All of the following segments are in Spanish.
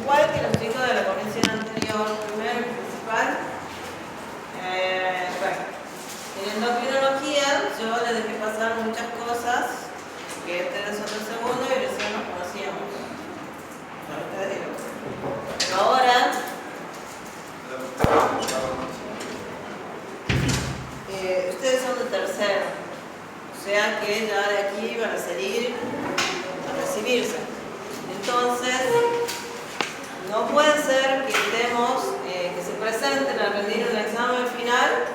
igual que los chicos de la convención anterior, primero y principal. Bueno, en endocrinología yo les dejé pasar muchas cosas que ustedes son del segundo y recién nos conocíamos. Bueno, ustedes digo. Pero ahora ustedes son de tercero, o sea que ya de aquí van a salir a recibirse. Entonces, no puede ser que estemos, que se presenten a rendir un examen final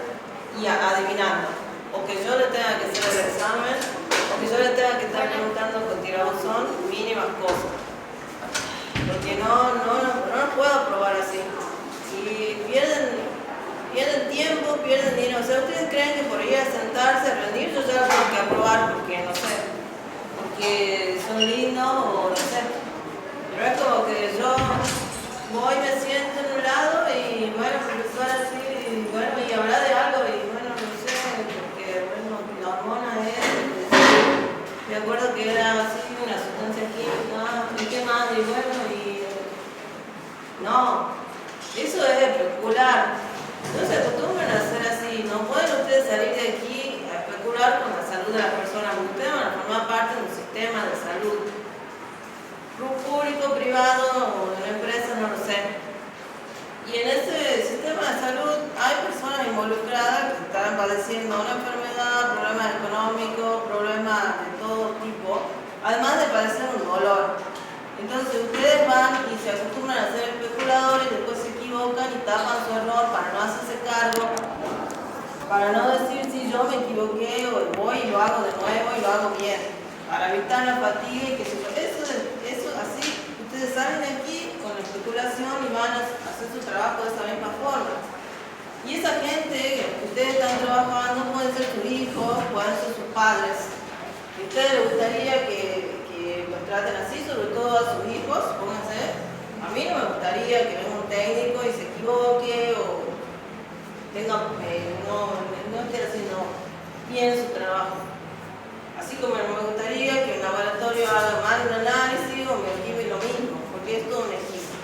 y adivinando, o que yo le tenga que hacer el examen, o que yo le tenga que estar preguntando con tirabuzón mínimas cosas, porque no puedo aprobar así. Y pierden tiempo, pierden dinero. O sea, ¿ustedes creen que por ir a sentarse a rendir yo ya lo tengo que aprobar porque, no sé, porque son lindos o no sé? Pero es como que yo voy, me siento en un lado y bueno, profesora así, y bueno, y hablar de algo y bueno, no sé, porque bueno, la hormona es, me acuerdo que era así, una sustancia química, y qué más, y bueno, y no, eso es especular. No se acostumbran a hacer así, no pueden ustedes salir de aquí a especular con la salud de la persona, porque ustedes van a formar parte de un sistema de salud. Público, privado o de una empresa, no lo sé. Y en ese sistema de salud hay personas involucradas que están padeciendo una enfermedad, problemas económicos, problemas de todo tipo, además de padecer un dolor. Entonces ustedes van y se acostumbran a ser especuladores y después se equivocan y tapan su error para no hacerse cargo, para no decir si yo me equivoqué o voy y lo hago de nuevo y lo hago bien, para evitar la fatiga y que eso así, ustedes salen de aquí con la especulación y van a hacer su trabajo de esa misma forma. Y esa gente que ustedes están trabajando pueden ser sus hijos, pueden ser sus padres. ¿A ustedes les gustaría que los traten así, sobre todo a sus hijos? Pónganse. A mí no me gustaría que venga un técnico y se equivoque o tenga, no esté haciendo bien su trabajo. Así como no me gustaría que un laboratorio haga mal un análisis o mi equipo y lo mismo, porque es todo un equipo.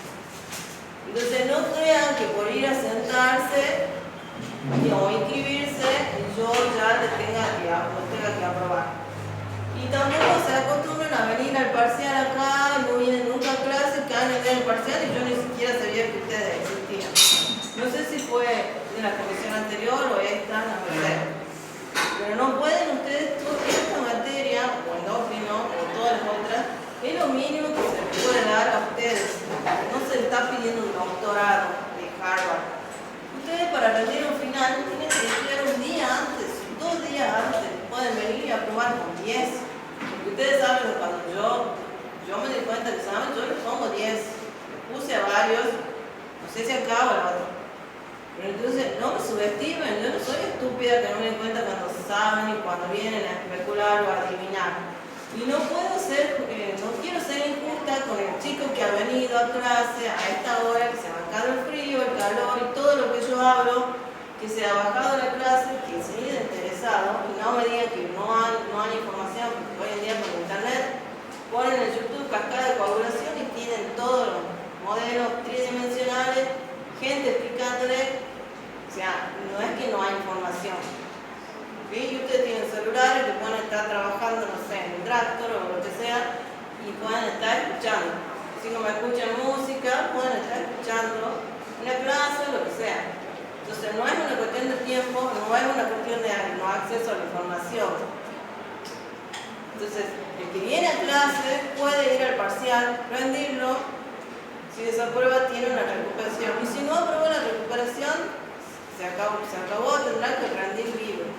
Entonces no crean que por ir a sentarse o inscribirse yo ya lo tenga que aprobar. Y tampoco se acostumbran a venir al parcial acá, no vienen nunca a clase, caen en el parcial y yo ni siquiera sabía que ustedes existían. No sé si fue de la comisión anterior o esta, no sé. Pero no pueden ustedes, esta materia, o endocrino, o todas las otras, es lo mínimo que se les puede dar a ustedes. No se les está pidiendo un doctorado de Harvard. Ustedes para rendir un final tienen que estudiar un día antes, 2 días antes, pueden venir y aprobar con 10. Porque ustedes saben que cuando yo me di cuenta del examen, yo les pongo 10. Puse a varios, no sé si acá o la otra. Pero entonces no me subestimen, yo no soy estúpida que no me den cuenta cuando saben y cuando vienen a especular o a adivinar. Y no puedo ser, no quiero ser injusta con el chico que ha venido a clase a esta hora, que se ha bajado el frío, el calor y todo lo que yo hablo, que se ha bajado la clase, que se ha interesado y no me digan que no hay información, porque hoy en día por internet ponen en YouTube cascada de coagulación y tienen todos los modelos tridimensionales, gente explicándole. O sea, no es que no hay información. ¿Sí? Y ustedes tienen celulares que pueden estar trabajando, no sé, en un tractor o lo que sea, y pueden estar escuchando. Así como escuchan música, pueden estar escuchando una clase o lo que sea. Entonces no es una cuestión de tiempo, no es una cuestión de no acceso a la información. Entonces, el que viene a clase puede ir al parcial, rendirlo. Si desaprueba, tiene una recuperación. Y si no aprueba la recuperación, se acabó, tendrá que rendir libre.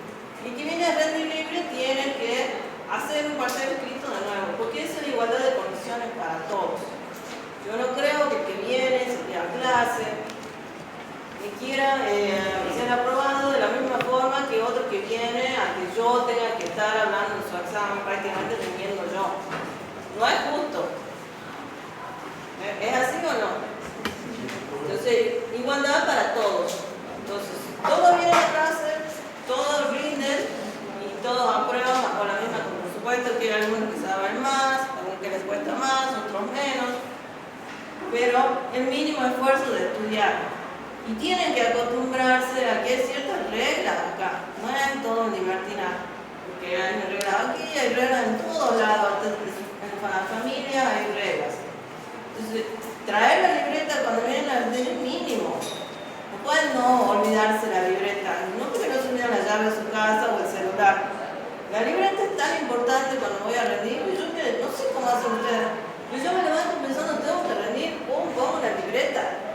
Y que viene a rendir libre tiene que hacer un parcial escrito de nuevo, porque esa es la igualdad de condiciones para todos. Yo no creo que el que viene, se queda a clase, que quiera ser aprobado de la misma forma que otro que viene a que yo tenga que estar hablando en su examen prácticamente rindiendo yo. No es justo. ¿Es así o no? Entonces, igualdad para todos. Entonces, todos vienen a clase, todos rinden y todos aprueban bajo la misma. Por supuesto que hay algunos que saben más, algunos que les cuesta más, otros menos. pero el mínimo esfuerzo de estudiar. Y tienen que acostumbrarse a que hay ciertas reglas acá, no es todo un libertinaje, porque hay reglas aquí, hay reglas en todos lados, en la familia hay reglas. Entonces, traer la libreta cuando vienen a vender es mínimo. No pueden no olvidarse la libreta, no porque no se olviden la llave de su casa o el celular. La libreta es tan importante cuando voy a rendir, y yo no sé cómo hacen ustedes, pero yo me levanto pensando, tengo que rendir, pongo la libreta.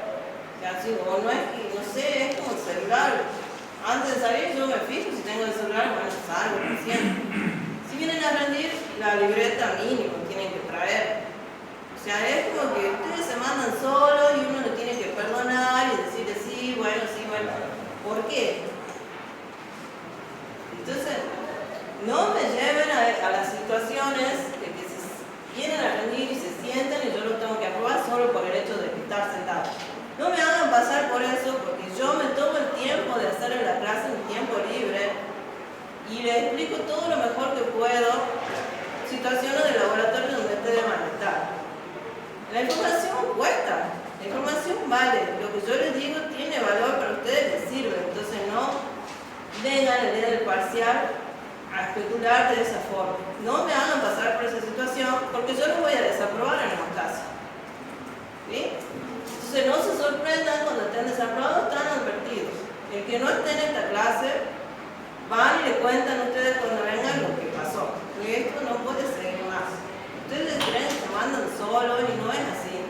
Así, o no es que, no sé, es como el celular. Antes de salir yo me fijo si tengo el celular, bueno, salgo recién. Si vienen a rendir, la libreta mínimo tienen que traer. O sea, es como que ustedes se mandan solos y uno lo tiene que perdonar y decirle sí, bueno. ¿Por qué? Entonces, no me lleven a las situaciones de que se vienen a rendir y se sientan y yo lo tengo que aprobar solo por el hecho de estar sentado. No me hagan pasar por eso, porque yo me tomo el tiempo de hacer la clase en tiempo libre y les explico todo lo mejor que puedo, situaciones de laboratorio donde ustedes van a estar. La información cuesta, la información vale, lo que yo les digo tiene valor para ustedes, les sirve, entonces no vengan el día del parcial a especular de esa forma. No me hagan pasar por esa situación, porque yo los voy a desaprobar en los casos. ¿Sí? Entonces no se sorprendan cuando estén desaprobados, están advertidos. El que no esté en esta clase, van y le cuentan a ustedes cuando vengan lo que pasó. Porque esto no puede seguir más. Ustedes creen que se mandan solos y no es así.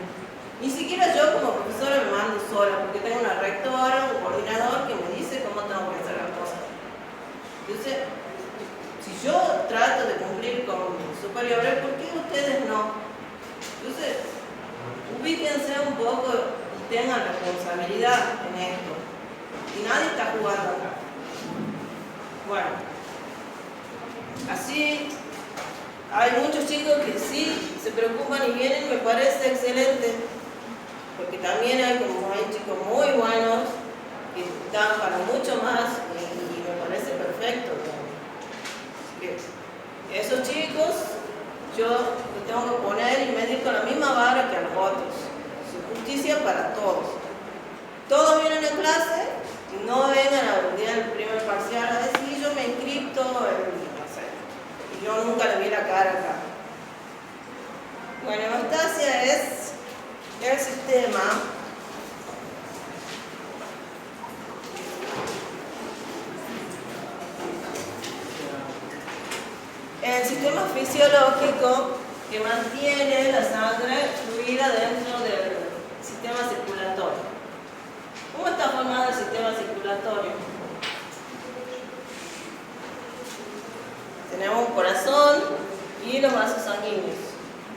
Ni siquiera yo como profesora me mando sola, porque tengo una rectora, un coordinador que me dice cómo tengo que hacer las cosas. Entonces, si yo trato de cumplir con mis superiores, ¿por qué ustedes no? Entonces, ubíquense un poco y tengan responsabilidad en esto. Y nadie está jugando acá. Bueno, así hay muchos chicos que sí se preocupan y vienen, me parece excelente, porque también hay chicos muy buenos que están para mucho más y me parece perfecto. Así que esos chicos yo los tengo que poner y medir con la misma vara que a los otros. Justicia para todos. Todos vienen a clase, no vengan al día del primer parcial a decir yo me inscripto no sé, y yo nunca le vi la cara acá. Bueno, hemostasia es el sistema fisiológico que mantiene la sangre fluida dentro del sistema circulatorio. ¿Cómo está formado el sistema circulatorio? Tenemos un corazón y los vasos sanguíneos.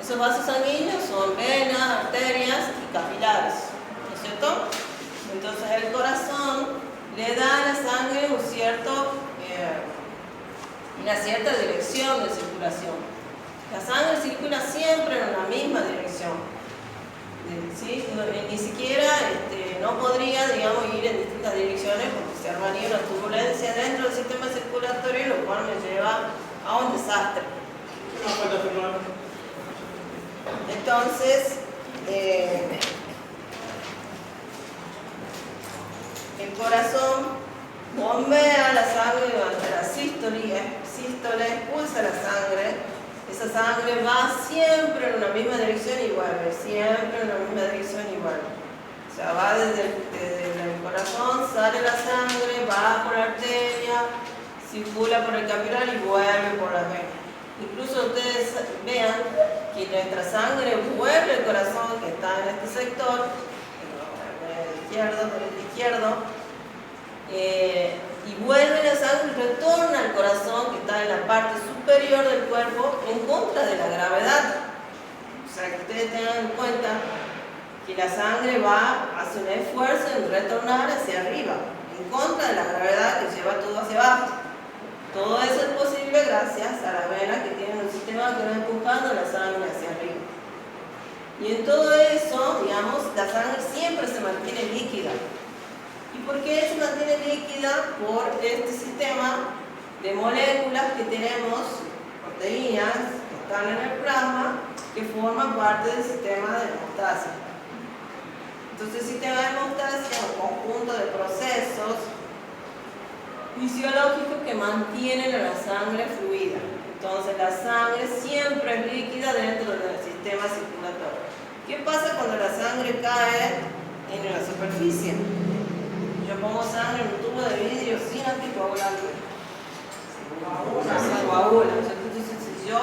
Esos vasos sanguíneos son venas, arterias y capilares, ¿no es cierto? Entonces el corazón le da a la sangre una cierta dirección de circulación. La sangre circula siempre en la misma dirección. ¿Sí? Ni siquiera no podría, digamos, ir en distintas direcciones porque se armaría una turbulencia dentro del sistema circulatorio, lo cual me lleva a un desastre. Entonces, el corazón bombea la sangre durante la sístole, expulsa la sangre. Esa sangre va siempre en una misma dirección y vuelve, siempre en una misma dirección y vuelve. O sea, va desde el corazón, sale la sangre, va por la arteria, circula por el capilar y vuelve por la vena. Incluso ustedes vean que nuestra sangre vuelve al corazón que está en este sector, del izquierdo, y vuelve la sangre y retorna al corazón que está en la parte superior del cuerpo en contra de la gravedad. O sea, que ustedes tengan en cuenta que la sangre hace un esfuerzo en retornar hacia arriba, en contra de la gravedad que lleva todo hacia abajo. Todo eso es posible gracias a las venas que tienen un sistema que va empujando la sangre hacia arriba. Y en todo eso, digamos, la sangre siempre se mantiene líquida. ¿Y por qué se mantiene líquida? Por este sistema de moléculas que tenemos, proteínas que están en el plasma, que forman parte del sistema de hemostasia. Entonces el sistema de hemostasia es un conjunto de procesos fisiológicos que mantienen a la sangre fluida. Entonces la sangre siempre es líquida dentro del sistema circulatorio. ¿Qué pasa cuando la sangre cae en la superficie? Yo pongo sangre en un tubo de vidrio sin anticoagulante. Se coagula. Entonces si yo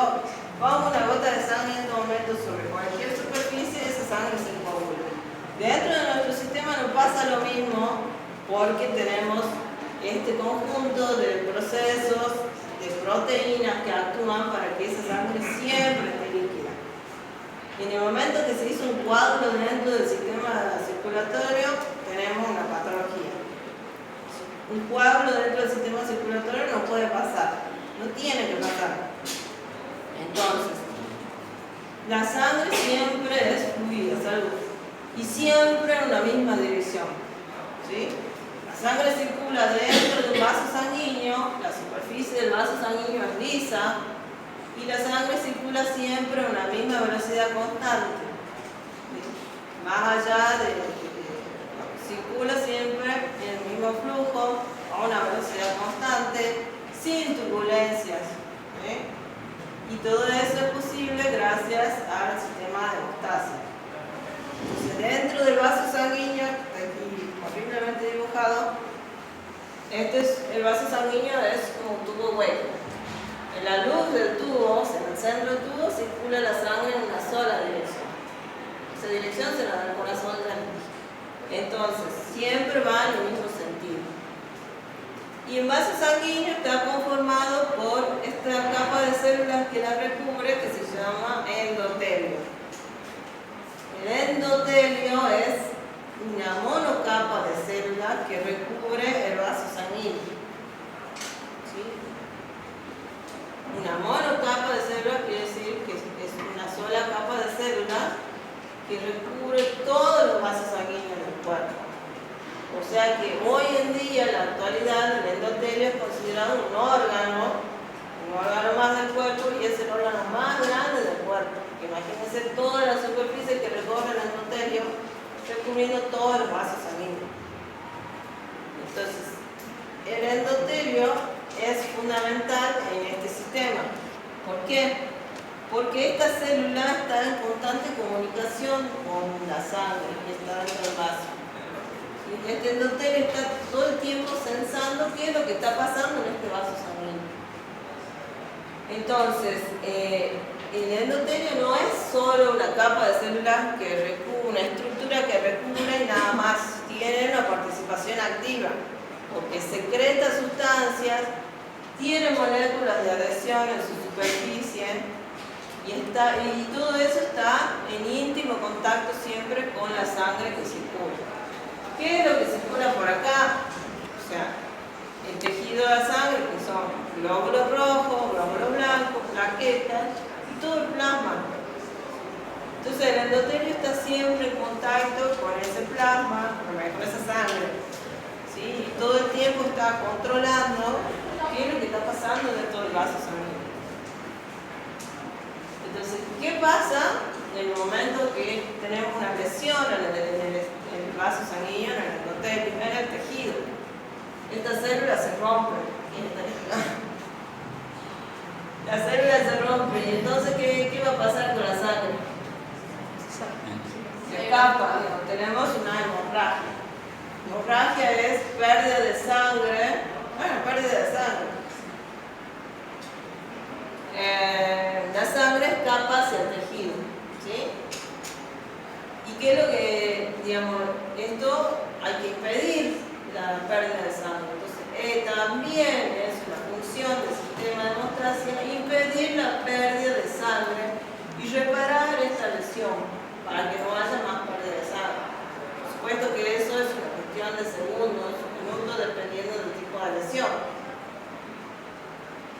pongo una gota de sangre en este momento sobre cualquier superficie, esa sangre se coagula. Dentro de nuestro sistema no pasa lo mismo porque tenemos este conjunto de procesos, de proteínas que actúan para que esa sangre siempre esté líquida. En el momento que se hizo un coágulo dentro del sistema circulatorio, tenemos una patología. Un coágulo dentro del sistema circulatorio no puede pasar, no tiene que pasar. Entonces, la sangre siempre es fluida, salud, y siempre en la misma dirección, ¿sí? La sangre circula dentro de un vaso sanguíneo, la superficie del vaso sanguíneo es lisa y la sangre circula siempre a una misma velocidad constante. Más allá circula siempre en el mismo flujo a una velocidad constante, sin turbulencias. Y todo eso es posible gracias al sistema de hemostasia. Entonces, dentro del vaso sanguíneo, aquí horriblemente dibujado, el vaso sanguíneo es como un tubo hueco. En la luz del tubo, en el centro del tubo, circula la sangre en una sola dirección. Esa dirección se la da el corazón grande. Entonces, siempre va en el mismo sentido. Y el vaso sanguíneo está conformado por esta capa de células que la recubre, que se llama endotelio. El endotelio es una monocapa de células que recubre el vaso sanguíneo. ¿Sí? Una monocapa de células quiere decir que es una sola capa de células que recubre todos los vasos sanguíneos del cuerpo. O sea que hoy en día, en la actualidad, el endotelio es considerado un órgano más del cuerpo y es el órgano más grande del cuerpo. Imagínense toda la superficie que recorre el endotelio, recubriendo todos los vasos sanguíneos. Entonces, el endotelio es fundamental en este sistema. ¿Por qué? Porque esta célula está en constante comunicación con la sangre que está dentro del vaso. Y este endotelio está todo el tiempo sensando qué es lo que está pasando en este vaso sanguíneo. Entonces, el endotelio no es solo una capa de células que recubre, una estructura que recubre y nada más, tiene una participación activa, porque secreta sustancias, tiene moléculas de adhesión en su superficie y todo eso está en íntimo contacto siempre con la sangre que circula. ¿Qué es lo que circula por acá? O sea, el tejido de la sangre, que son glóbulos rojos, glóbulos blancos, plaquetas y todo el plasma. Entonces el endotelio está siempre en contacto con ese plasma, con esa sangre, ¿sí? Y todo el tiempo está controlando qué es lo que está pasando dentro del vaso sanguíneo. Entonces, ¿qué pasa en el momento que tenemos una lesión en el vaso sanguíneo, en el endotelio, en el tejido? Estas células se rompen. Las células se rompen y entonces ¿qué va a pasar con la sangre? Se escapa, tenemos una hemorragia. Hemorragia es pérdida de sangre. Bueno, pérdida de sangre. La sangre escapa hacia el tejido, ¿sí? ¿Y qué es lo que, digamos, esto hay que impedir la pérdida de sangre? Entonces, también es una función del sistema de hemostasia impedir la pérdida de sangre y reparar esta lesión para que no haya más pérdida de sangre. Por supuesto que eso es una cuestión de segundos, minutos, dependiendo del tipo de lesión.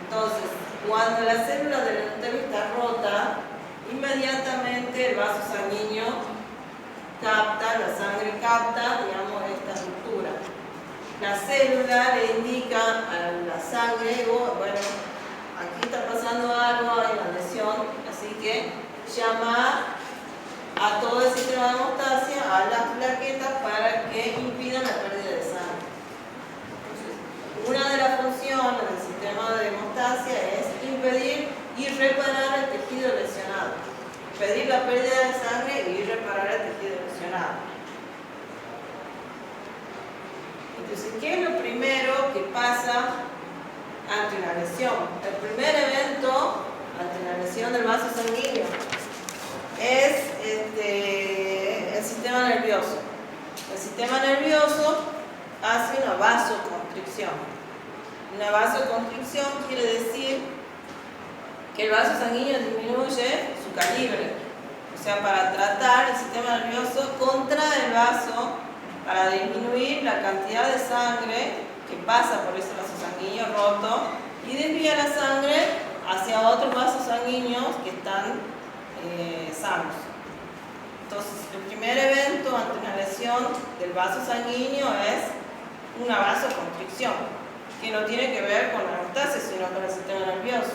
Entonces, cuando la célula del endotelio está rota, inmediatamente el vaso sanguíneo capta, la sangre capta, digamos, esta ruptura. La célula le indica a la sangre, bueno, aquí está pasando algo, hay una lesión, así que llama a todo el sistema de hemostasia, a las plaquetas que impidan la pérdida de sangre. Entonces, una de las funciones del sistema de hemostasia es impedir y reparar el tejido lesionado. Impedir la pérdida de sangre y reparar el tejido lesionado. Entonces, ¿qué es lo primero que pasa ante una lesión? El primer evento ante una lesión del vaso sanguíneo es el sistema nervioso. El sistema nervioso hace una vasoconstricción. Una vasoconstricción quiere decir que el vaso sanguíneo disminuye su calibre. O sea, para tratar, el sistema nervioso contrae el vaso para disminuir la cantidad de sangre que pasa por ese vaso sanguíneo roto y desvía la sangre hacia otros vasos sanguíneos que están sanos. Entonces, el primer evento ante una lesión del vaso sanguíneo es una vasoconstricción, que no tiene que ver con la hemostasia, sino con el sistema nervioso.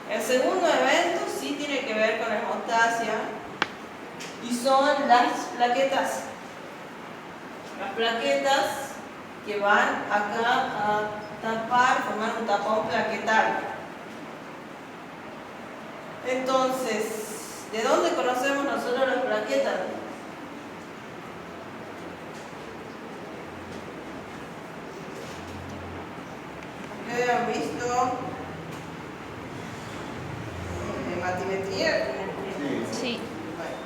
El segundo evento sí tiene que ver con la hemostasia y son las plaquetas. Las plaquetas que van acá a tapar, formar un tapón plaquetario. Entonces, ¿de dónde conocemos nosotros las plaquetas? ¿Ustedes han visto batimetría? Sí. Bueno,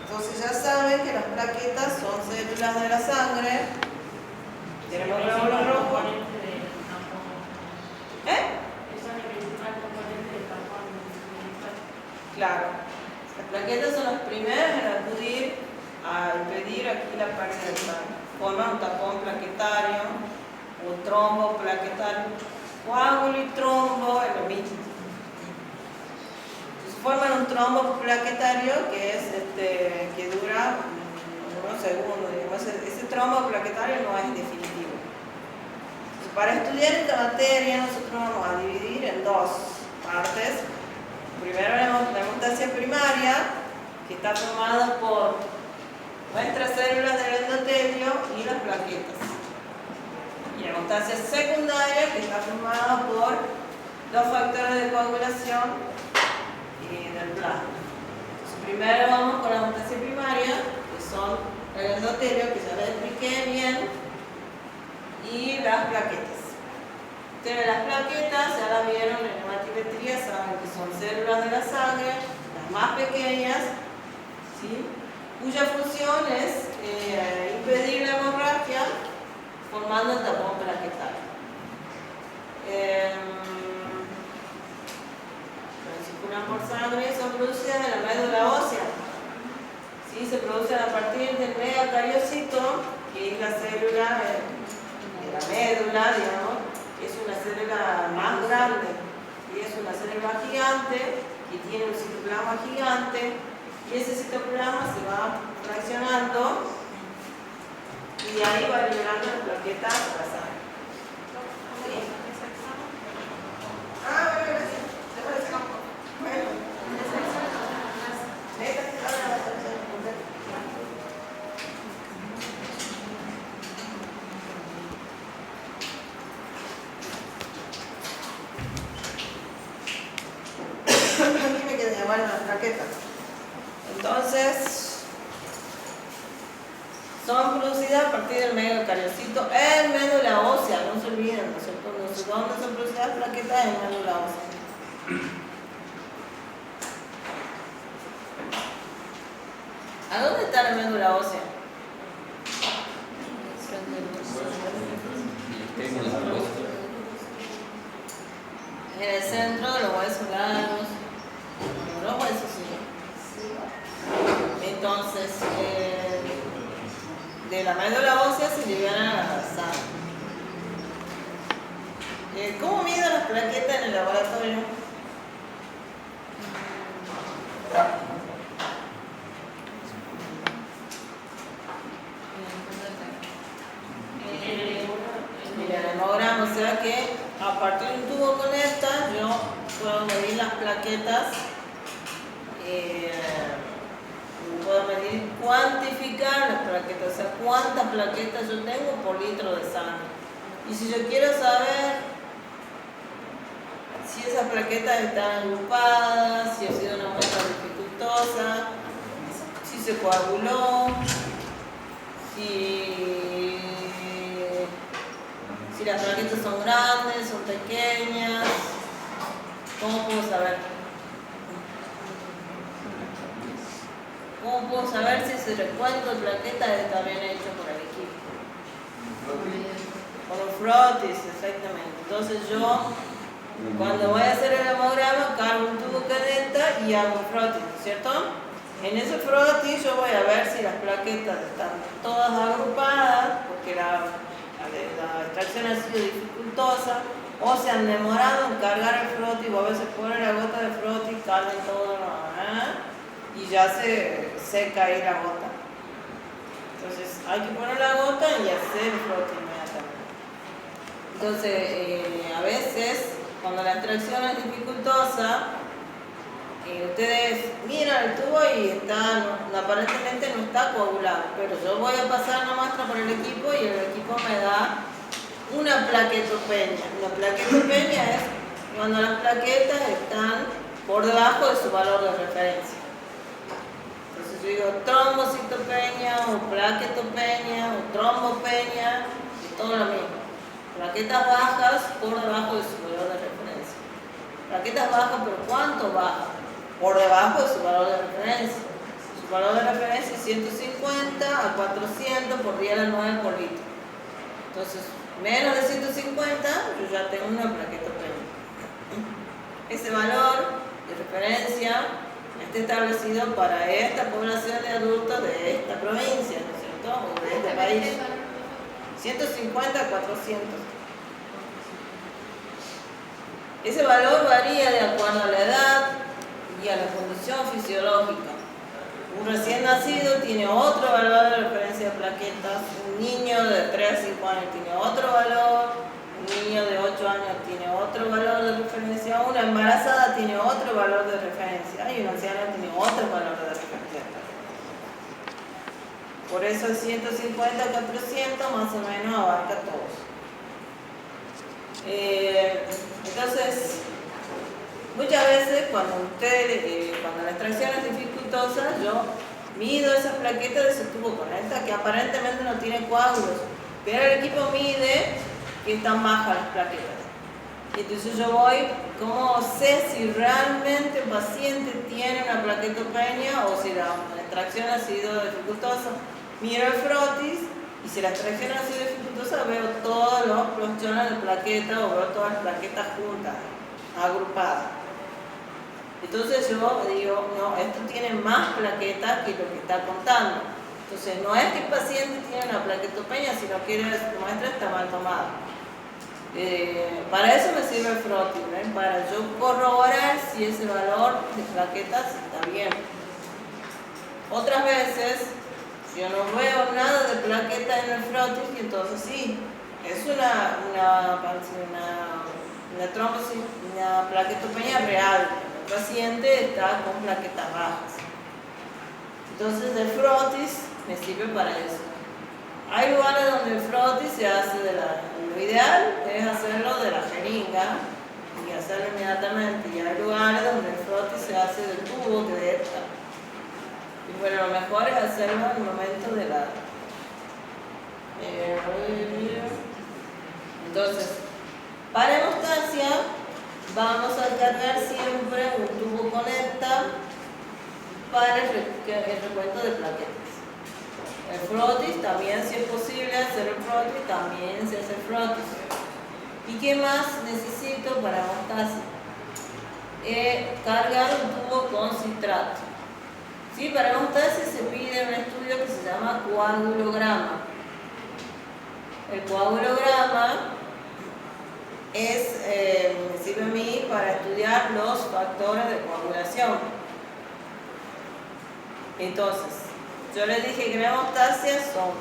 entonces ya saben que las plaquetas son células de la sangre. Tenemos glóbulos rojos. Claro, las plaquetas son las primeras en acudir a impedir aquí la pérdida de sangre. Forman un tapón plaquetario, un trombo plaquetario. Coágulo y trombo es lo mismo. Entonces forman un trombo plaquetario que es que dura unos segundos. Digamos. Ese trombo plaquetario no es definitivo. Entonces, para estudiar esta materia nosotros vamos a dividir en dos partes. Primero la hemostasia primaria, que está formada por nuestras células del endotelio y las plaquetas. Y la hemostasia secundaria, que está formada por los factores de coagulación del plasma. Entonces, primero vamos con la hemostasia primaria, que son el endotelio, que ya les expliqué bien, y las plaquetas. Ustedes las plaquetas ya las vieron en la batimetría, saben que son células de la sangre, las más pequeñas, ¿sí? Cuya función es impedir la hemorragia formando el tapón plaquetario. Circulan por sangre, son producidas en la médula ósea. ¿Sí? Se producen a partir del megacariocito, que es la célula de la médula, digamos. Es una célula más grande y es una célula gigante que tiene un citoplasma gigante y ese citoplasma se va fraccionando y de ahí va liberando las plaquetas a la sangre. ¿Sí? Bueno. Bueno, las plaquetas. Entonces, son producidas a partir del megacariocito en médula ósea, no se olviden, ¿no es cierto? ¿Dónde son producidas las plaquetas? En médula ósea. ¿A dónde está la médula ósea? En el centro de los huesos largos. Los huesos, sí. Entonces, de la médula ósea se liberan a la sangre. ¿Cómo miden las plaquetas en el laboratorio? Mira, el hemograma, o sea que a partir de un tubo con esta, yo puedo medir las plaquetas, puedo medir cuantificar las plaquetas, o sea, cuántas plaquetas yo tengo por litro de sangre. Y si yo quiero saber si esas plaquetas están agrupadas, si ha sido una muestra dificultosa, si se coaguló, si las plaquetas son grandes, son pequeñas, ¿cómo puedo saber? ¿Cómo puedo saber si ese recuento de plaquetas está bien hecho por el equipo? Con los frotis, exactamente. Entonces yo, cuando voy a hacer el hemograma, cargo un tubo caneta y hago un frotis, ¿cierto? En ese frotis yo voy a ver si las plaquetas están todas agrupadas, porque la extracción ha sido dificultosa, o se han demorado en cargar el frotis, o a veces ponen la gota de frotis, cargan todo, y ya se seca ahí la gota. Entonces hay que poner la gota y hacer el frotis inmediatamente. Entonces, a veces, cuando la extracción es dificultosa, ustedes miran el tubo y aparentemente no está coagulado, pero yo voy a pasar una muestra por el equipo y el equipo me da una plaquetopenia. Una plaquetopenia es cuando las plaquetas están por debajo de su valor de referencia. Entonces yo digo trombocitopenia o plaquetopenia o trombopenia, es todo lo mismo. Plaquetas bajas por debajo de su valor de referencia. Plaquetas bajas, pero ¿cuánto baja? Por debajo de su valor de referencia. Su valor de referencia es 150 a 400 por 10 a la 9 por litro. Entonces, menos de 150, yo ya tengo una plaquetopenia. Ese valor de referencia está establecido para esta población de adultos de esta provincia, ¿no es cierto? O de este país. 150 a 400. Ese valor varía de acuerdo a la edad y a la condición fisiológica. Un recién nacido tiene otro valor de referencia de plaquetas, un niño de 3 a 5 años tiene otro valor, un niño de 8 años tiene otro valor de referencia, una embarazada tiene otro valor de referencia y un anciano tiene otro valor de referencia. Por eso 150 a 400 más o menos abarca todos. Entonces, muchas veces cuando la extracción es dificultosa, yo mido esas plaquetas de ese tubo conecta que aparentemente no tiene coágulos, pero el equipo mide que están bajas las plaquetas. Y entonces yo voy, ¿cómo sé si realmente el paciente tiene una plaquetopenia o si la extracción ha sido dificultosa? Miro el frotis y si la extracción ha sido dificultosa veo todos los clonchones de plaqueta o veo todas las plaquetas juntas, agrupadas. Entonces yo digo, no, esto tiene más plaquetas que lo que está contando. Entonces no es que el paciente tiene una plaquetopenia, sino que la muestra está mal tomada. Para eso me sirve el frotis, ¿ven? Para yo corroborar si ese valor de plaquetas está bien. Otras veces yo no veo nada de plaqueta en el frotis y entonces sí, es una trombosis, una plaquetopenia real. El paciente está con plaquetas bajas. Entonces el frotis me sirve para eso. Hay lugares donde el frotis se hace lo ideal es hacerlo de la jeringa y hacerlo inmediatamente. Y hay lugares donde el frotis se hace del tubo que detecta. Y bueno, lo mejor es hacerlo en el momento de la... Entonces, para hemostasia vamos a cargar siempre un tubo conecta para el recuento de plaquetas. El frotis también, si es posible hacer el frotis, también se hace el frotis. ¿Y qué más necesito para hemostasia? Cargar un tubo con citrato. ¿Sí? Para hemostasia se pide un estudio que se llama coagulograma. El coagulograma me sirve a mí para estudiar los factores de coagulación. Entonces, yo les dije que la hemostasia son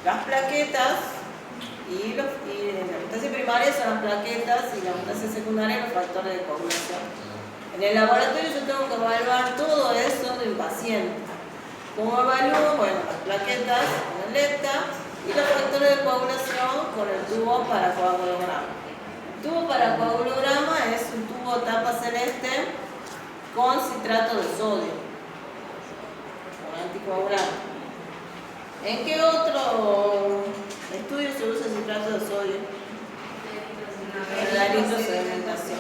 las plaquetas y la hemostasia primaria son las plaquetas y la hemostasia secundaria los factores de coagulación. En el laboratorio yo tengo que evaluar todo eso del paciente. ¿Cómo evalúo? Bueno, las plaquetas con el LEPTA y los factores de coagulación con el tubo para coagulograma. El tubo para coagulograma es un tubo tapa celeste con citrato de sodio, con anticoagulante. ¿En qué otro estudio se usa citrato de sodio? En la eritrosedimentación.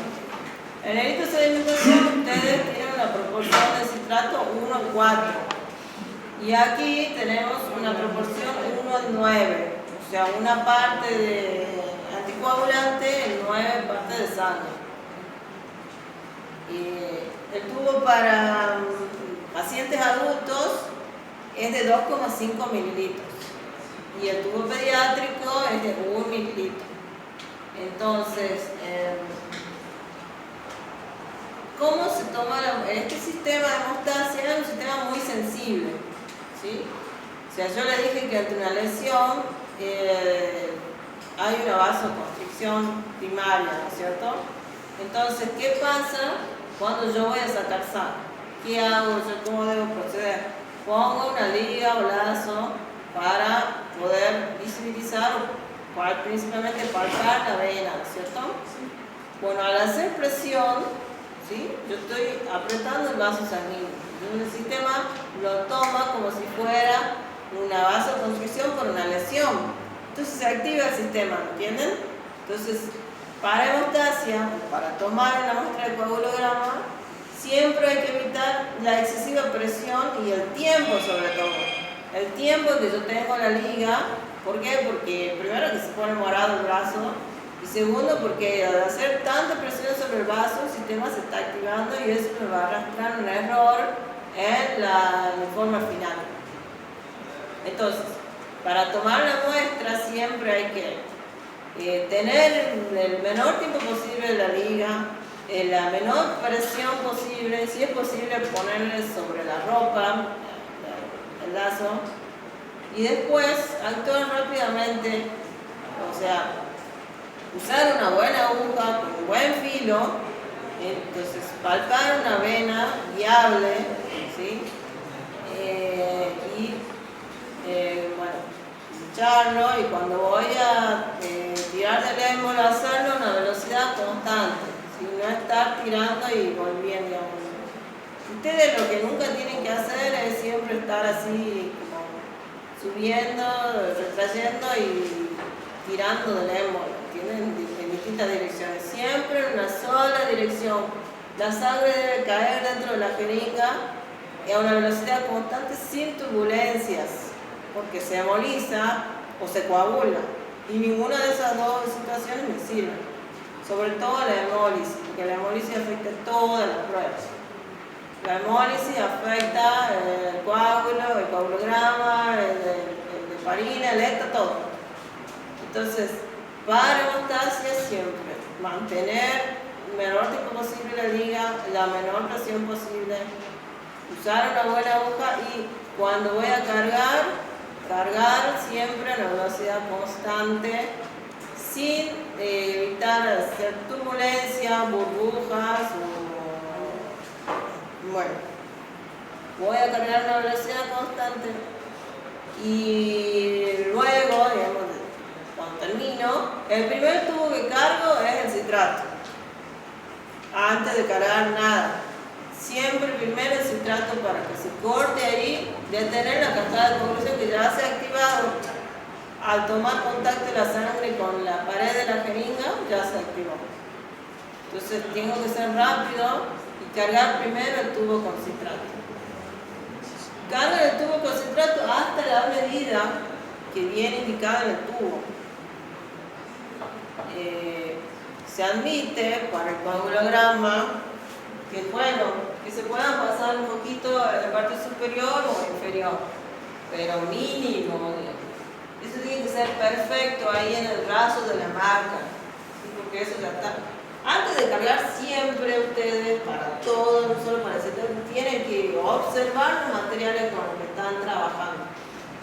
En la eritrosedimentación ustedes tienen una proporción de citrato 1:4. Y aquí tenemos una proporción 1:9. O sea, una parte de anticoagulante en 9 partes de sangre. Y el tubo para pacientes adultos es de 2,5 mililitros. Y el tubo pediátrico es de 1 mililitro. Entonces, ¿cómo se toma este sistema de hemostasia? Es un sistema muy sensible, ¿sí? O sea, yo le dije que ante una lesión hay una vasoconstricción primaria, ¿no es cierto? Entonces, ¿qué pasa cuando yo voy a sacar sangre? ¿Qué hago yo? ¿Cómo debo proceder? Pongo una liga o lazo para poder visibilizar, principalmente palpar la vena, ¿no es cierto? Bueno, al hacer presión, ¿sí? Yo estoy apretando el vaso sanguíneo. Entonces el sistema lo toma como si fuera una vasoconstricción por una lesión. Entonces se activa el sistema, ¿entienden? Entonces, para hemostasia, para tomar una muestra de coagulograma, siempre hay que evitar la excesiva presión y el tiempo sobre todo. El tiempo que yo tengo la liga, ¿por qué? Porque primero que se pone morado el brazo, y segundo, porque al hacer tanta presión sobre el vaso, el sistema se está activando y eso me va a arrastrar un error en la forma final. Entonces, para tomar la muestra siempre hay que tener el menor tiempo posible de la liga, la menor presión posible, si es posible ponerle sobre la ropa, el lazo, y después actuar rápidamente, o sea, usar una buena aguja con un buen filo, entonces palpar una vena viable, ¿sí? Bueno, lucharlo, y cuando voy a tirar del émbolo, hacerlo a una velocidad constante, ¿sí? No estar tirando y volviendo, digamos. Ustedes lo que nunca tienen que hacer es siempre estar así como subiendo, retrayendo y tirando del émbolo. Tienen en distintas direcciones, siempre en una sola dirección. La sangre debe caer dentro de la jeringa y a una velocidad constante sin turbulencias, porque se hemoliza o se coagula, y ninguna de esas dos situaciones me sirve. Sobre todo la hemólisis, porque la hemólisis afecta todas las pruebas. La hemólisis afecta el coágulo, el coagulograma, el de heparina, el ETA, todo. Entonces, para hemostasia siempre mantener el menor tiempo posible la liga, la menor presión posible, usar una buena aguja y cuando voy a cargar siempre a una velocidad constante sin evitar hacer turbulencia, burbujas bueno, voy a cargar a una velocidad constante y luego, digamos, cuando termino, el primer tubo que cargo es el citrato. Antes de cargar nada. Siempre primero el citrato para que se corte ahí, detener la cascada de coagulación que ya se ha activado. Al tomar contacto la sangre con la pared de la jeringa, ya se activó. Entonces tengo que ser rápido y cargar primero el tubo con citrato. Cargo el tubo con citrato hasta la medida que viene indicada en el tubo. Se admite para el coagulograma que, bueno, que se puedan pasar un poquito en la parte superior o inferior, pero mínimo. Eso tiene que ser perfecto ahí en el brazo de la marca, ¿sí? Porque eso ya está. Antes de cargar siempre ustedes, para todo, no solo para el sector, tienen que observar los materiales con los que están trabajando.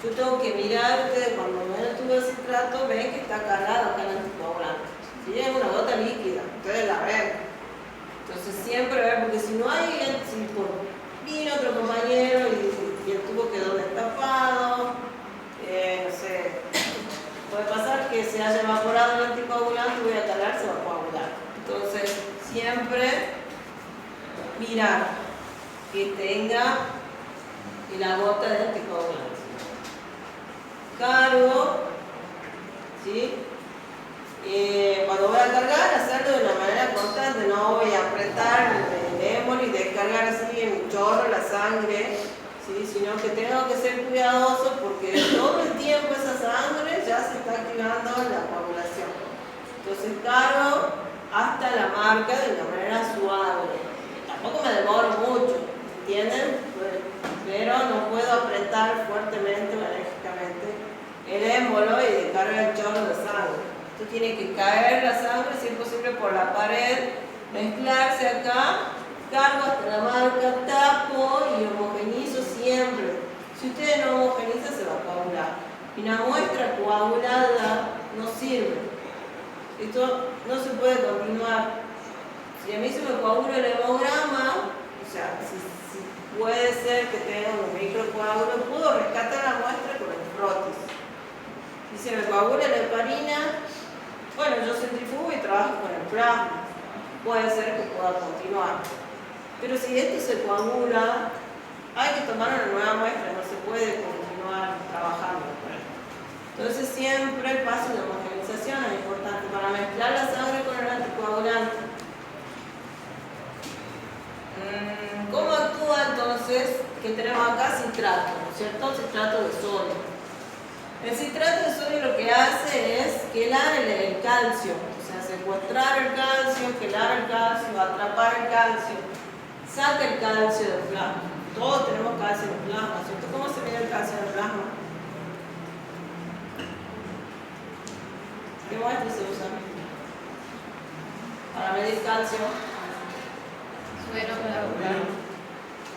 Yo tengo que mirar, ustedes cuando ven el tubo de citrato, ven que está cargado acá en el anticoagulante. Si es una gota líquida, ustedes la ven. Entonces siempre ven, porque si no hay, si vino otro compañero y y el tubo quedó destapado, no sé, puede pasar que se haya evaporado el anticoagulante, voy a calar, se va a coagular. Entonces, siempre mirar que tenga la gota de anticoagulante. Cargo, ¿sí? Cuando voy a cargar, hacerlo de una manera constante, no voy a apretar el émbolo y descargar así en chorro la sangre, ¿sí? Sino que tengo que ser cuidadoso porque todo el tiempo esa sangre ya se está activando la coagulación. Entonces cargo hasta la marca de una manera suave. Tampoco me demoro mucho, ¿entienden? Pero no puedo apretar fuertemente o enérgicamente el émbolo y descargar el chorro de sangre. Esto tiene que caer la sangre, si es posible, por la pared, mezclarse acá, cargo hasta la marca, tapo y homogenizo siempre. Si ustedes no homogenizan, se va a coagular. Y una muestra coagulada no sirve. Esto no se puede continuar. Si a mí se me coagula el hemograma, o sea, si puede ser que tenga un microcoágulo, puedo rescatar la muestra con el frotis. Si se me coagula la heparina, bueno, yo centrifugo y trabajo con el plasma. Puede ser que pueda continuar. Pero si esto se coagula, hay que tomar una nueva muestra, no se puede continuar trabajando con él. Entonces siempre el paso de homogenización es importante para mezclar la sangre con el anticoagulante. ¿Cómo actúa entonces? Que tenemos acá citrato, ¿no es cierto? Citrato de sodio. El citrato de sodio lo que hace es quelar el calcio, o sea, secuestrar el calcio, quelar el calcio, atrapar el calcio, saca el calcio del plasma. Todos tenemos calcio en el plasma, ¿cierto? ¿Cómo se mide el calcio en el plasma? ¿Qué muestra se usa para medir calcio? Suero con la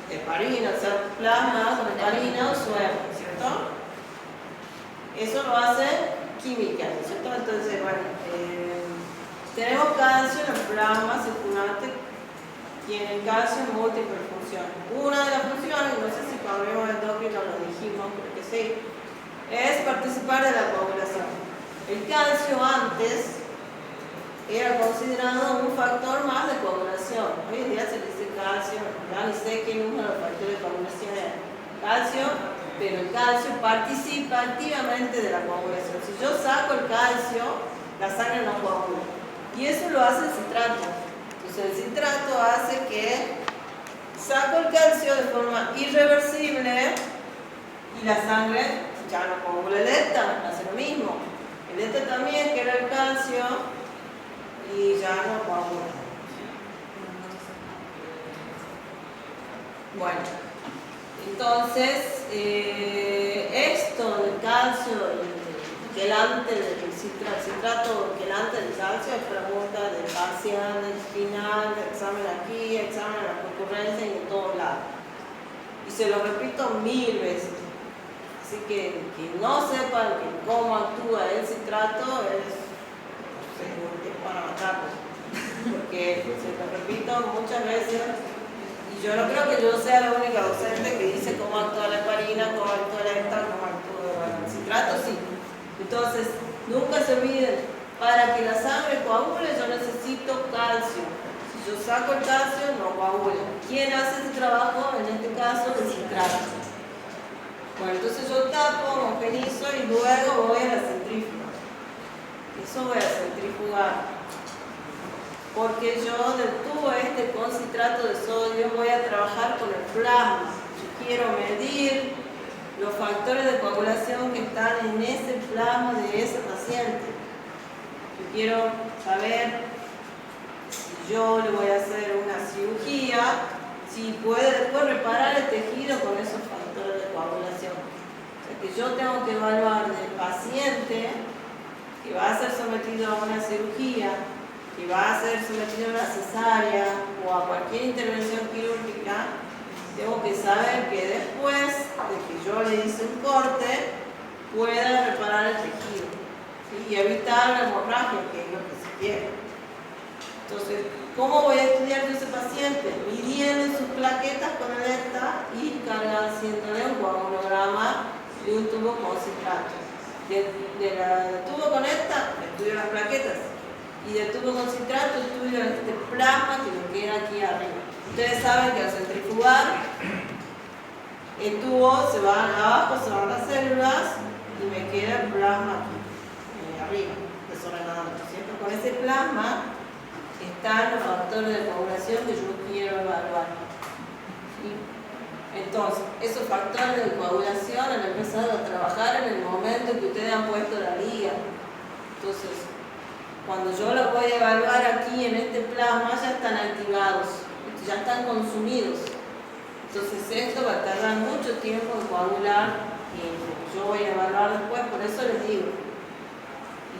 Heparina, o sea, plasma con heparina o suero, ¿cierto? Eso lo hace química, ¿cierto? Entonces, bueno, tenemos calcio en el plasma circulante, tiene calcio en múltiples funciones. Una de las funciones, no sé si cuando vimos el endocrino lo dijimos, porque sí, es participar de la coagulación. El calcio antes era considerado un factor más de coagulación. Hoy en día se le dice calcio, ya ni sé quién es uno de los factores de coagulación es calcio, pero el calcio participa activamente de la coagulación. Si yo saco el calcio, la sangre no coagula. Y eso lo hace el citrato. Entonces el citrato hace que saco el calcio de forma irreversible y la sangre ya no coagula. El ETA hace lo mismo. El ETA también queda el calcio y ya no coagula. Bueno, entonces esto del calcio quelante del citrato quelante del calcio es pregunta de parcial, del final, examen aquí, examen en la concurrencia y en todos lados. Y se lo repito 1000 veces. Así que no sepan cómo actúa el citrato es para matarlo. Porque se lo repito muchas veces. Y yo no creo que yo sea la única docente que dice cómo actúa la heparina, cómo actúa la esta, cómo actúa el citrato, sí. Entonces, nunca se olviden, para que la sangre coagule yo necesito calcio. Si yo saco el calcio, no coagula. ¿Quién hace ese trabajo? En este caso, el citrato. Bueno, entonces yo tapo, homogenizo y luego voy a la centrífuga. Eso voy a centrifugar. Porque yo del tubo este con citrato de sodio voy a trabajar con el plasma. Yo quiero medir los factores de coagulación que están en ese plasma de ese paciente. Yo quiero saber si yo le voy a hacer una cirugía, si puede después reparar el tejido con esos factores de coagulación. O sea que yo tengo que evaluar del paciente que va a ser sometido a una cirugía, que va a ser sometido a una cesárea o a cualquier intervención quirúrgica, tengo que saber que después de que yo le hice un corte, pueda reparar el tejido, ¿sí? Y evitar la hemorragia, que es lo que se quiere. Entonces, ¿cómo voy a estudiar yo ese paciente? Midiendo sus plaquetas con el ETA y haciéndole un coagulograma de un tubo con citrato. Del tubo con ETA, estudio las plaquetas. Y del tubo con citrato, estudio este plasma que me queda aquí arriba. Ustedes saben que al centrifugar, el tubo se va abajo, se van las células y me queda el plasma aquí, arriba, desordenado. ¿Cierto? Con ese plasma están los factores de coagulación que yo quiero evaluar. ¿Sí? Entonces, esos factores de coagulación han empezado a trabajar en el momento que ustedes han puesto la liga. Entonces, cuando yo los voy a evaluar aquí en este plasma, ya están activados, ya están consumidos. Entonces, esto va a tardar mucho tiempo en coagular y yo voy a evaluar después, por eso les digo.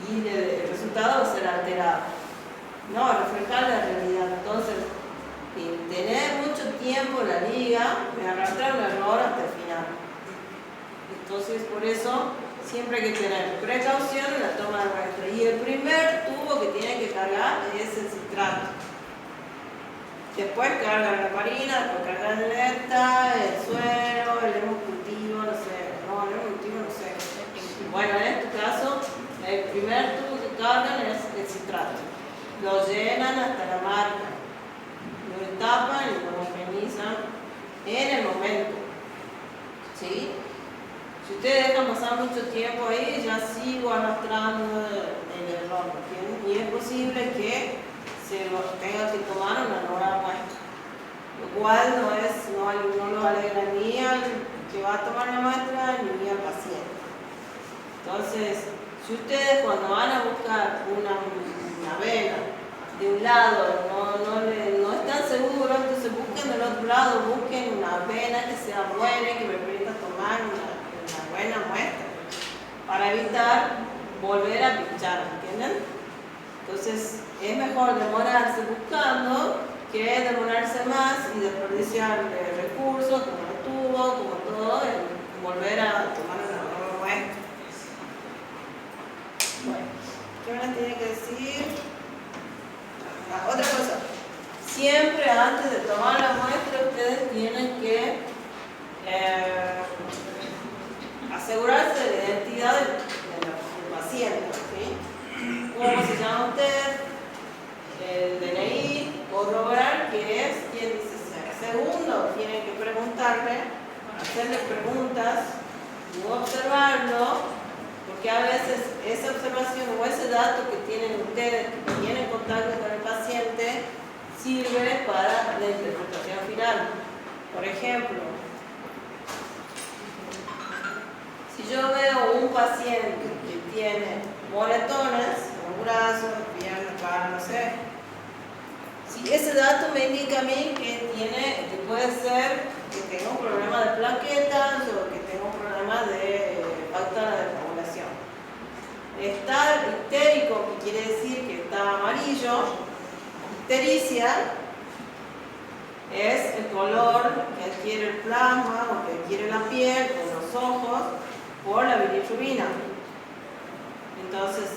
Y el resultado va a ser alterado. No, reflejar la realidad. Entonces, tener mucho tiempo en la liga me arrastra un error hasta el final. Entonces, por eso, siempre hay que tener precaución en la toma de muestra. Y el primer tubo que tiene que cargar es el citrato. Después carga la heparina, después carga el ETA, el suero, el hemocultivo, no sé. No, el hemocultivo no sé. Bueno, en este caso, el primer tubo que cargan es el citrato. Lo llenan hasta la marca, lo tapan y lo homogenizan en el momento. ¿Sí? Si ustedes dejan pasar mucho tiempo ahí, ya sigo arrastrando el error. Y es posible que se tenga que tomar una nueva muestra. Lo cual no lo alegra ni al que va a tomar la muestra ni al paciente. Entonces, si ustedes cuando van a buscar una vena de un lado no están seguros, entonces busquen del otro lado, busquen una vena que sea buena y que me permita tomar una buena muestra para evitar volver a pinchar, ¿entienden? Entonces es mejor demorarse buscando que demorarse más y desperdiciar recursos como el tubo, como todo, en volver a tomar una nueva muestra. Bueno, ¿qué me tiene que decir? Otra cosa, siempre antes de tomar la muestra ustedes tienen que asegurarse de la identidad del paciente. ¿Sí? ¿Cómo se llama usted? El DNI, corroborar que es quien dice ser. Segundo, tienen que preguntarle, hacerle preguntas y observarlo. Porque a veces esa observación o ese dato que tienen ustedes, que tienen contacto con el paciente, sirve para la interpretación final. Por ejemplo, si yo veo un paciente que tiene moretones en un brazo, pierna, cara, no sé, si ese dato me indica a mí que puede ser que tenga un problema de plaquetas o que tenga un problema de falta de coagulación. Estar ictérico, que quiere decir que está amarillo, ictericia, es el color que adquiere el plasma o que adquiere la piel o los ojos por la bilirrubina. Entonces,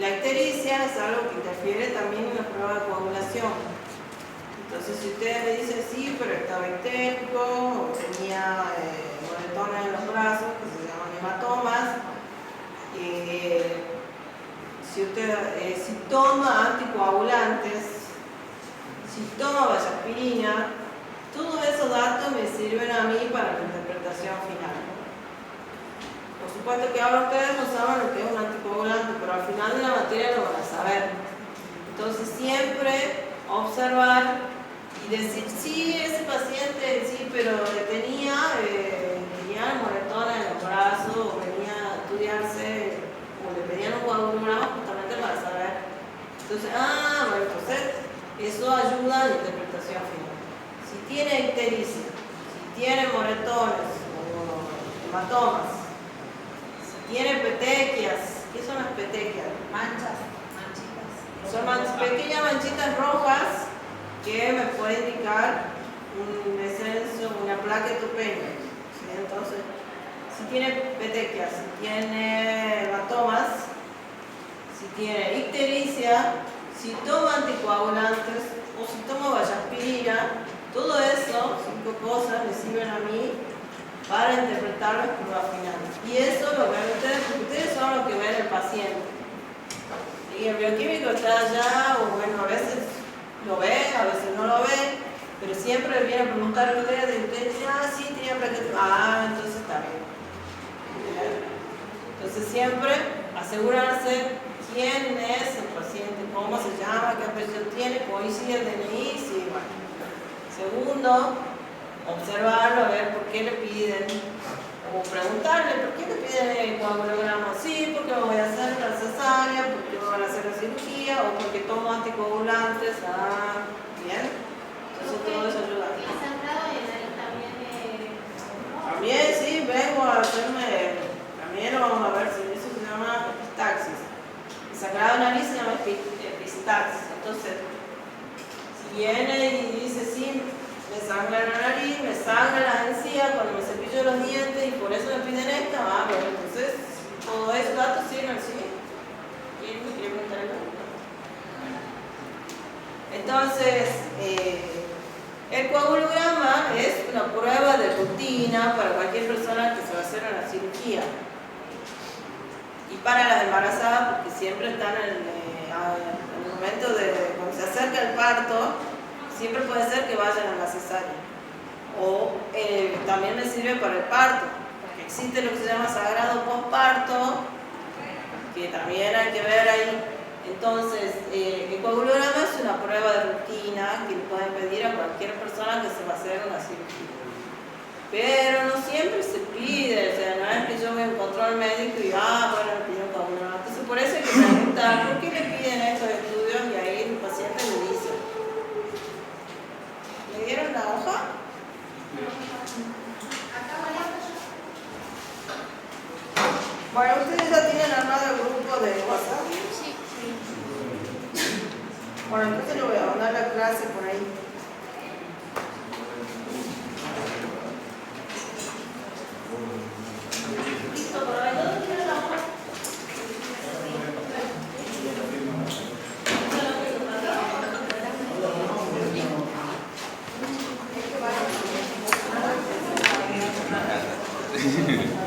la ictericia es algo que interfiere también en la prueba de coagulación. Entonces, si ustedes me dicen sí, pero estaba ictérico o tenía moretones en los brazos, que se llaman hematomas, si toma anticoagulantes, si toma vasoaspirina, todos esos datos me sirven a mí para la interpretación final. Por supuesto que ahora ustedes no saben lo que es un anticoagulante, pero al final de la materia lo van a saber. Entonces siempre observar y decir, sí, ese paciente, sí, pero tenía moretones en los brazos, o venía a estudiarse, o le pedían un coagulograma justamente para saber. Entonces, bueno, entonces eso ayuda a la interpretación final. Si tiene ictericia, si tiene moretones o hematomas, si tiene petequias, ¿qué son las petequias? Manchitas. Son pequeñas manchitas rojas que me puede indicar un descenso, una plaquetopenia. ¿Sí? Entonces, si tiene petequias, si tiene hematomas, si tiene ictericia, si tomo anticoagulantes o si tomo vallaspirina, todo eso, 5 cosas, me sirven a mí para interpretar las curvas finales. Y eso lo ven ustedes, porque ustedes son los que ven el paciente. Y el bioquímico está allá, o bueno, a veces lo ve, a veces no lo ve, pero siempre viene a preguntar a ustedes, y ustedes dicen, ah, sí, tenía plaquetas, ah, entonces está bien. Entonces siempre asegurarse quién es el paciente, cómo se llama, qué apellido tiene, coincide el DNI, sí, bueno. Segundo, observarlo, a ver por qué le piden, o preguntarle por qué le piden el coagulograma. Sí, porque me voy a hacer la cesárea, porque me van a hacer la cirugía, o porque tomo anticoagulantes. Ah, bien. Entonces todo eso ayuda. ¿Y sangrado y nariz también? También, sí, vengo a hacerme, también lo vamos a ver, si eso se llama epistaxis. El sangrado de nariz se llama epistaxis. Entonces, si viene y dice, sí, me sangra la nariz, me sangra la encía cuando me cepillo los dientes y por eso me piden esta, ah, bueno, entonces todos esos datos sirven, ¿sí? ¿Quién me quiere preguntar algo? Entonces, el coagulograma es una prueba de rutina para cualquier persona que se va a hacer una cirugía. Y para las embarazadas, porque siempre están en el momento de cuando se acerca el parto, siempre puede ser que vayan a la cesárea. O también les sirve para el parto, porque existe lo que se llama sagrado posparto, que también hay que ver ahí. Entonces, el coagulograma es una prueba de rutina que le pueden pedir a cualquier persona que se va a hacer una cirugía. Pero no siempre se pide, o sea, no es que yo me encontré al médico y, bueno, le pido un coagulograma. Entonces, por eso hay que preguntar, ¿por qué le piden estos estudios? Y ahí el paciente le dice. ¿Le dieron la hoja? Bueno, ustedes ya tienen armado el grupo de WhatsApp. Sí. Bueno, entonces le voy a mandar la clase por ahí. ¿Listo? ¿Por ahí? ¿Dónde tiene la hoja? ¿Qué